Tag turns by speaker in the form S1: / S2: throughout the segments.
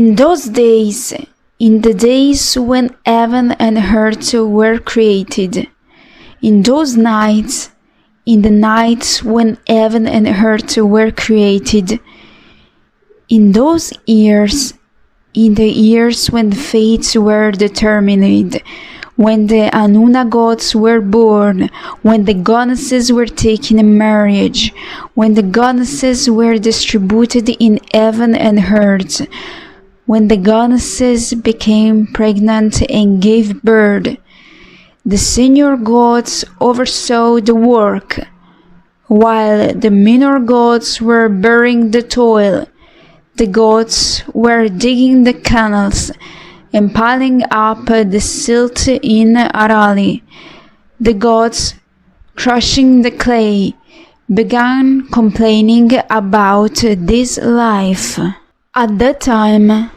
S1: In those days, in the days when heaven and earth were created, in those nights, in the nights when heaven and earth were created, in those years, in the years when the fates were determined, when the Anuna gods were born, when the goddesses were taken in marriage, when the goddesses were distributed in heaven and earth, when the goddesses became pregnant and gave birth, the senior gods oversaw the work, while the minor gods were bearing the toil. The gods were digging the canals and piling up the silt in Arali. The gods, crushing the clay, began complaining about this life. At that time,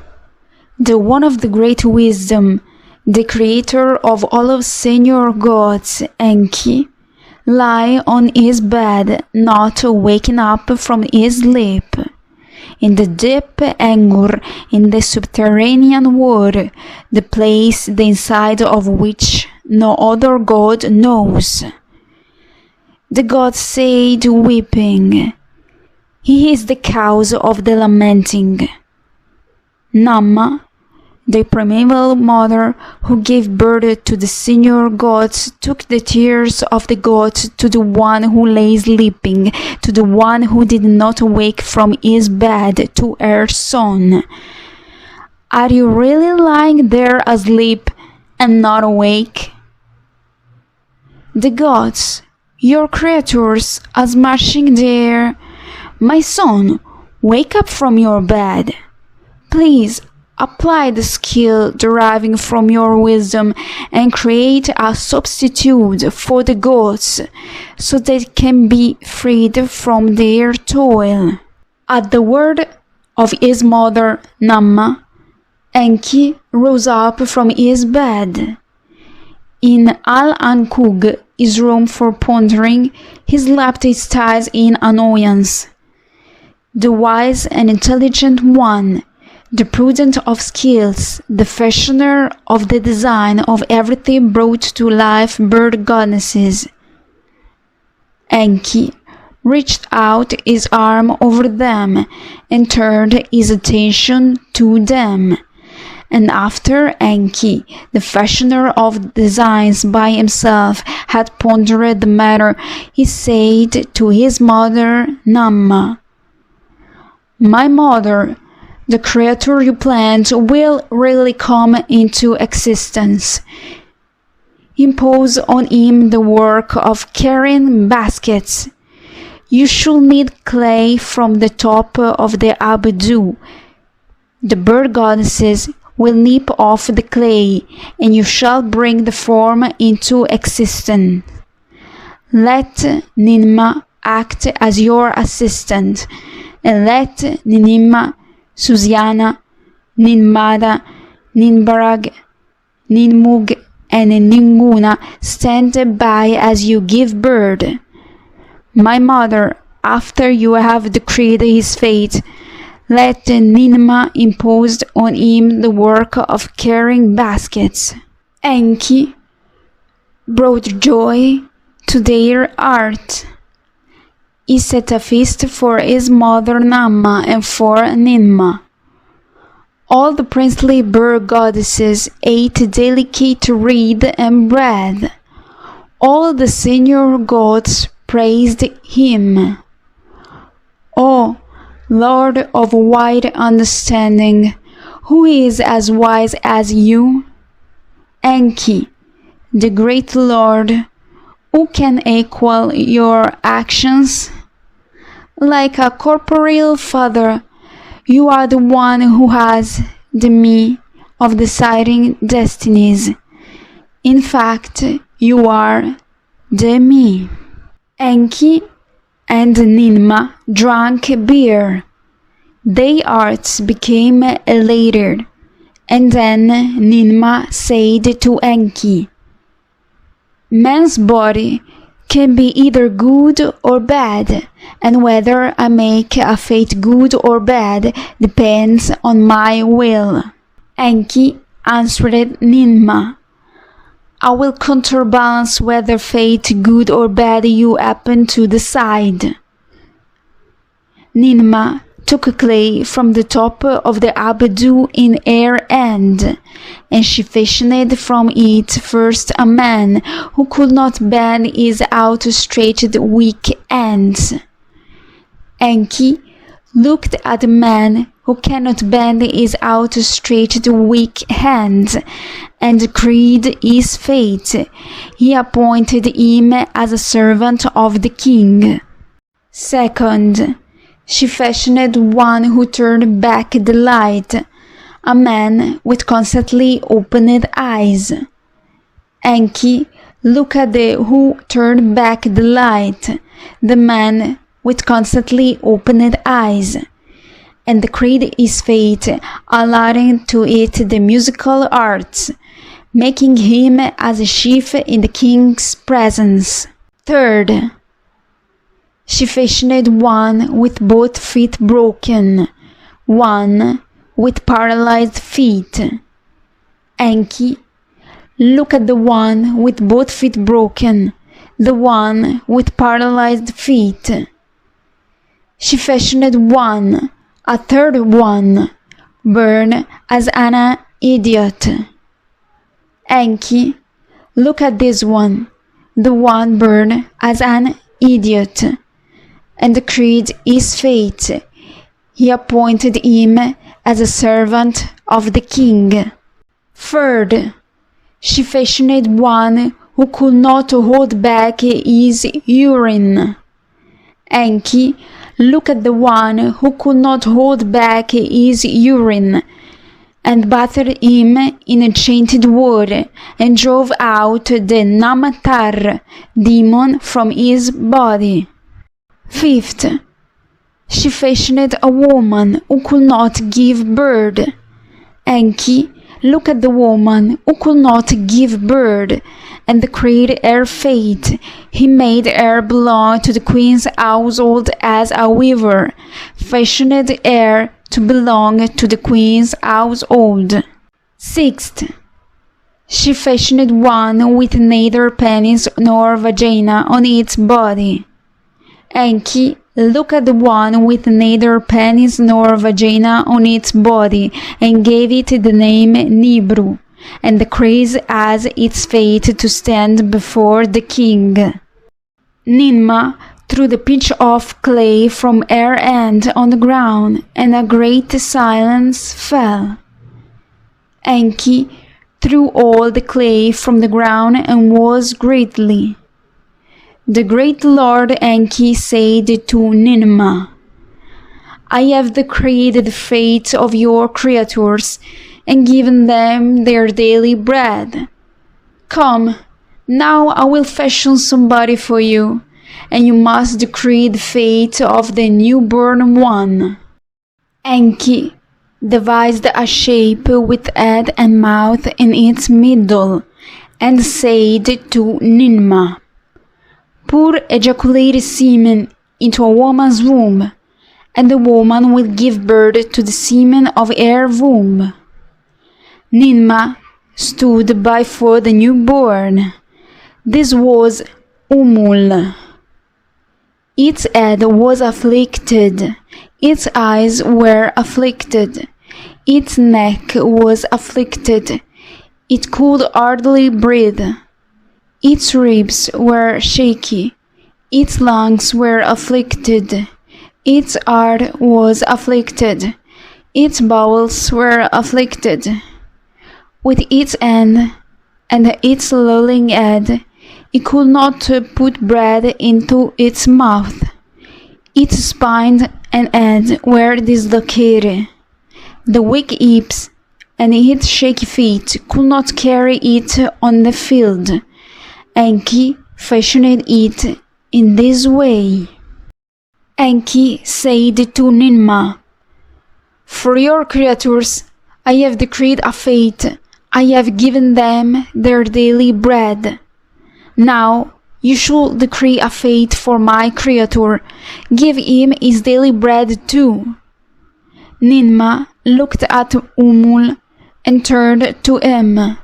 S1: the one of the great wisdom, the creator of all of senior gods, Enki, lay on his bed, not waking up from his sleep. In the deep Angur, in the subterranean wood, the place the inside of which no other god knows. The god said, weeping, "He is the cause of the lamenting." Nama, the primeval mother who gave birth to the senior gods, took the tears of the gods to the one who lay sleeping, to the one who did not wake from his bed, to her son. "Are you really lying there asleep and not awake?" The gods, your creatures, are smashing the air. "My son, wake up from your bed. Please, apply the skill deriving from your wisdom and create a substitute for the gods, so they can be freed from their toil." At the word of his mother, Nama, Enki rose up from his bed. In Al-Ankug, his room for pondering, he slapped his thighs in annoyance. The wise and intelligent one, the prudent of skills, the fashioner of the design of everything brought to life bird goddesses. Enki reached out his arm over them and turned his attention to them. And after Enki, the fashioner of designs by himself, had pondered the matter, he said to his mother Nama, "My mother, the creator you planned will really come into existence. Impose on him the work of carrying baskets. You should need clay from the top of the Abudu. The bird goddesses will nip off the clay, and you shall bring the form into existence. Let Ninma act as your assistant, and let Ninima, Susiana, Ninmada, Ninbarag, Ninmug, and Ninguna stand by as you give birth. My mother, after you have decreed his fate, let Ninma impose on him the work of carrying baskets." Enki brought joy to their heart. He set a feast for his mother Nama and for Ninma. All the princely bird goddesses ate delicate reed and bread. All the senior gods praised him. "O Lord of wide understanding, who is as wise as you? Enki, the great Lord, who can equal your actions? Like a corporeal father, you are the one who has the me of deciding destinies. In fact, you are the me." Enki and Ninma drank beer. Their hearts became elated, and then Ninma said to Enki, "Man's body can be either good or bad, and whether I make a fate good or bad depends on my will. Enki answered Ninma, I will counterbalance whether fate good or bad you happen to decide. Ninma took clay from the top of the Abedu in her hand, and she fashioned from it first a man who could not bend his outstretched weak hands. Enki looked at the man who cannot bend his outstretched weak hands, and decreed his fate. He appointed him as a servant of the king. Second, she fashioned one who turned back the light, a man with constantly opened eyes. Enki looked at the who turned back the light, the man with constantly opened eyes, and decreed his fate, allotting to it the musical arts, making him as a chief in the king's presence. Third, she fashioned one with both feet broken, one with paralyzed feet. Enki looked at the one with both feet broken, the one with paralyzed feet. She fashioned one, a third one, born as an idiot. Enki looked at this one, the one born as an idiot, and decreed his fate. He appointed him as a servant of the king. Third, she fashioned one who could not hold back his urine. Enki looked at the one who could not hold back his urine, and battered him in enchanted wood, and drove out the Namatar demon from his body. Fifth, she fashioned a woman who could not give birth. Enki looked at the woman who could not give birth, and decreed her fate. He made her belong to the queen's household as a weaver, fashioned her to belong to the queen's household. Sixth, she fashioned one with neither penis nor vagina on its body. Enki looked at the one with neither penis nor vagina on its body, and gave it the name Nibru, and decreed as its fate to stand before the king. Ninma threw the pinch of clay from her hand on the ground, and a great silence fell. Enki threw all the clay from the ground and was greatly. The great Lord Enki said to Ninma, I have decreed the fate of your creatures, and given them their daily bread. Come, now I will fashion somebody for you, and you must decree the fate of the newborn one. Enki devised a shape with head and mouth in its middle, and said to Ninma, Pour ejaculated semen into a woman's womb, and the woman will give birth to the semen of her womb. Ninma stood before the newborn. This was Umul. Its head was afflicted, its eyes were afflicted, its neck was afflicted, it could hardly breathe. Its ribs were shaky, its lungs were afflicted, its heart was afflicted, its bowels were afflicted. With its hand and its lolling head, it could not put bread into its mouth. Its spine and head were dislocated. The weak hips and its shaky feet could not carry it on the field. Enki fashioned it in this way. Enki said to Ninma, For your creatures I have decreed a fate, I have given them their daily bread. Now You should decree a fate for my creator. Give him his daily bread too. Ninmah looked at Umul and turned to him.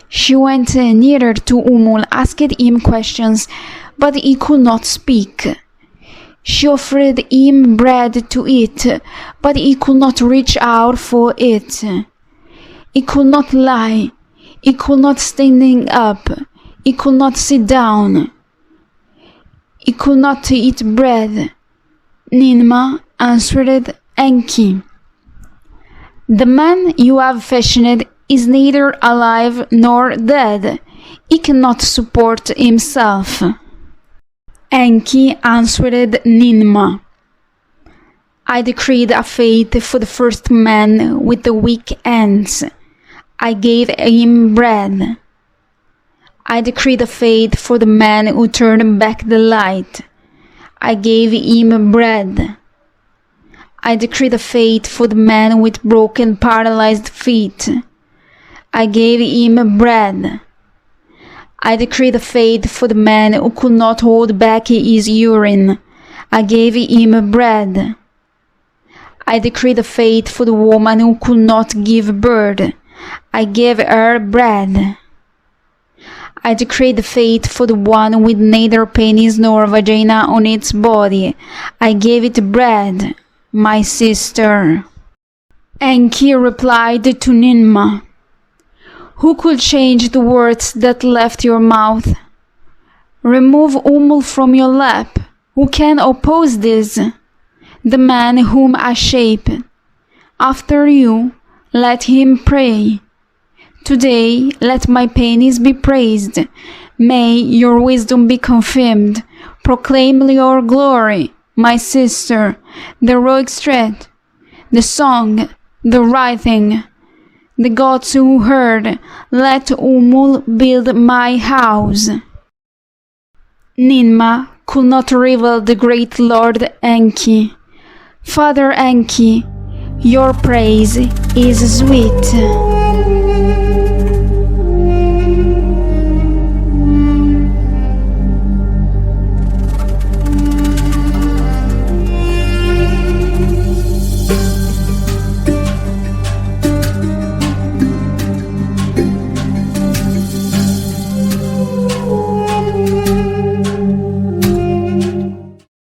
S1: She went nearer to Umul, asked him questions, but he could not speak. She offered him bread to eat, but he could not reach out for it. He could not lie. He could not stand up. He could not sit down. He could not eat bread. Ninmah answered Enki. The man you have fashioned is neither alive nor dead. He cannot support himself. Enki answered Ninmah. I decreed a fate for the first man with the weak hands. I gave him bread. I decreed a fate for the man who turned back the light. I gave him bread. I decreed a fate for the man with broken, paralyzed feet. I gave him bread. I decreed a fate for the man who could not hold back his urine. I gave him bread. I decreed a fate for the woman who could not give birth. I gave her bread. I decreed a fate for the one with neither penis nor vagina on its body. I gave it bread, my sister. Enki replied to Ninmah, Who could change the words that left your mouth? Remove Umul from your lap. Who can oppose this? The man whom I shape. After you, let him pray. Today, let my penis be praised. May your wisdom be confirmed. Proclaim your glory, my sister, the heroic strength, the song, the writing. The gods who heard, let Umul build my house. Ninmah could not rival the great Lord Enki. Father Enki, your praise is sweet.